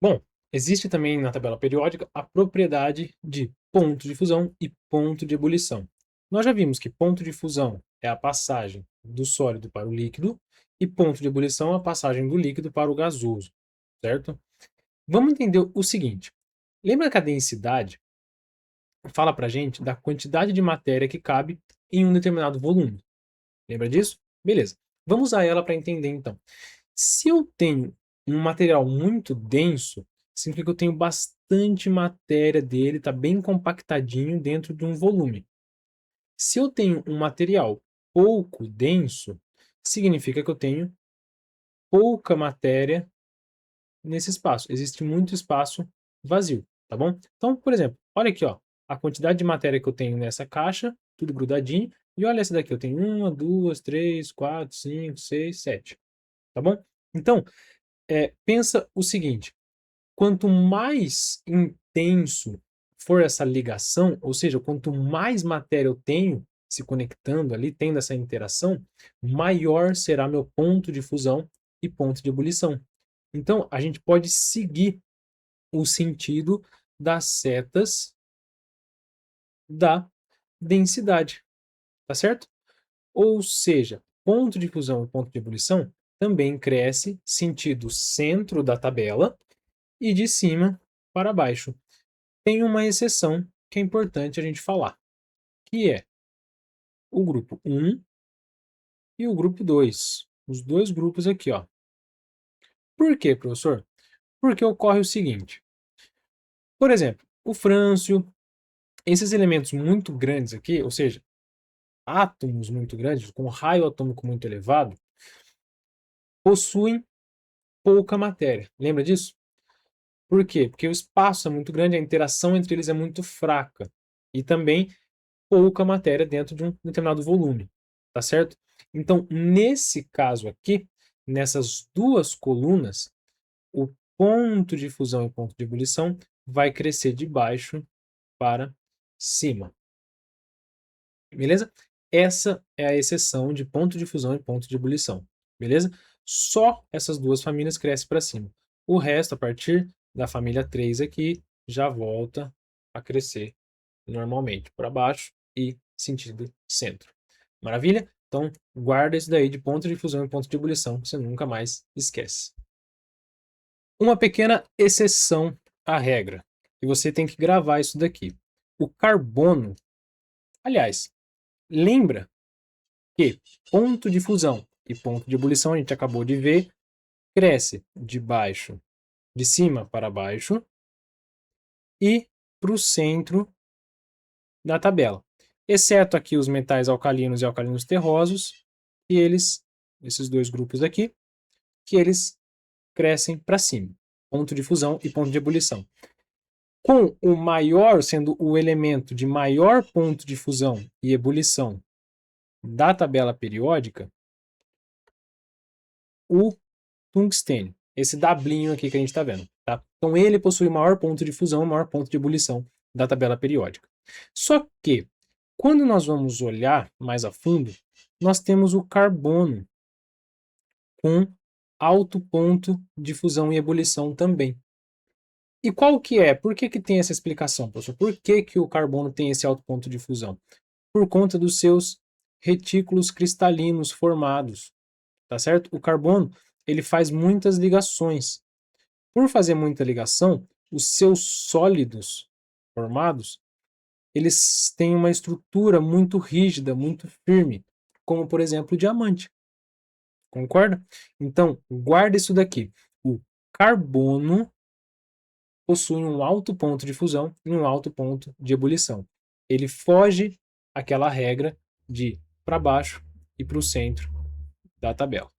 Bom, existe também na tabela periódica a propriedade de ponto de fusão e ponto de ebulição. Nós já vimos que ponto de fusão é a passagem do sólido para o líquido e ponto de ebulição é a passagem do líquido para o gasoso, certo? Vamos entender o seguinte. Lembra que a densidade fala para a gente da quantidade de matéria que cabe em um determinado volume? Lembra disso? Beleza. Vamos usar ela para entender então. Se eu tenho um material muito denso, significa que eu tenho bastante matéria dele, está bem compactadinho dentro de um volume. Se eu tenho um material pouco denso, significa que eu tenho pouca matéria nesse espaço. Existe muito espaço vazio, tá bom? Então, por exemplo, olha aqui, ó, a quantidade de matéria que eu tenho nessa caixa, tudo grudadinho, e olha essa daqui, eu tenho uma, duas, três, quatro, cinco, seis, sete, tá bom? Então, pensa o seguinte, quanto mais intenso for essa ligação, ou seja, quanto mais matéria eu tenho se conectando ali, tendo essa interação, maior será meu ponto de fusão e ponto de ebulição. Então, a gente pode seguir o sentido das setas da densidade, tá certo? Ou seja, ponto de fusão e ponto de ebulição também cresce sentido centro da tabela e de cima para baixo. Tem uma exceção que é importante a gente falar, que é o grupo 1 e o grupo 2. Os dois grupos aqui, ó. Por quê, professor? Porque ocorre o seguinte. Por exemplo, o frâncio, esses elementos muito grandes aqui, ou seja, átomos muito grandes, com raio atômico muito elevado, possuem pouca matéria. Lembra disso? Por quê? Porque o espaço é muito grande, a interação entre eles é muito fraca. E também pouca matéria dentro de um determinado volume, tá certo? Então, nesse caso aqui, nessas duas colunas, o ponto de fusão e ponto de ebulição vai crescer de baixo para cima. Beleza? Essa é a exceção de ponto de fusão e ponto de ebulição. Beleza? Só essas duas famílias crescem para cima. O resto, a partir da família 3 aqui, já volta a crescer normalmente para baixo e sentido centro. Maravilha? Então, guarda isso daí de ponto de fusão e ponto de ebulição, que você nunca mais esquece. Uma pequena exceção à regra, e você tem que gravar isso daqui. O carbono, aliás, lembra que ponto de fusão e ponto de ebulição, a gente acabou de ver, cresce de cima para baixo e para o centro da tabela. Exceto aqui os metais alcalinos e alcalinos terrosos, e esses dois grupos aqui, que eles crescem para cima. Ponto de fusão e ponto de ebulição. Com o maior, sendo o elemento de maior ponto de fusão e ebulição da tabela periódica, o tungstênio. Esse W aqui que a gente está vendo. Tá? Então ele possui o maior ponto de fusão e maior ponto de ebulição da tabela periódica. Só que, quando nós vamos olhar mais a fundo, nós temos o carbono com alto ponto de fusão e ebulição também. E qual que é? Por que tem essa explicação, professor? Por que o carbono tem esse alto ponto de fusão? Por conta dos seus retículos cristalinos formados, tá certo? O carbono, ele faz muitas ligações. Por fazer muita ligação, os seus sólidos formados, eles têm uma estrutura muito rígida, muito firme, como por exemplo o diamante. Concorda? Então, guarda isso daqui. O carbono possui um alto ponto de fusão e um alto ponto de ebulição. Ele foge àquela regra de para baixo e para o centro da tabela.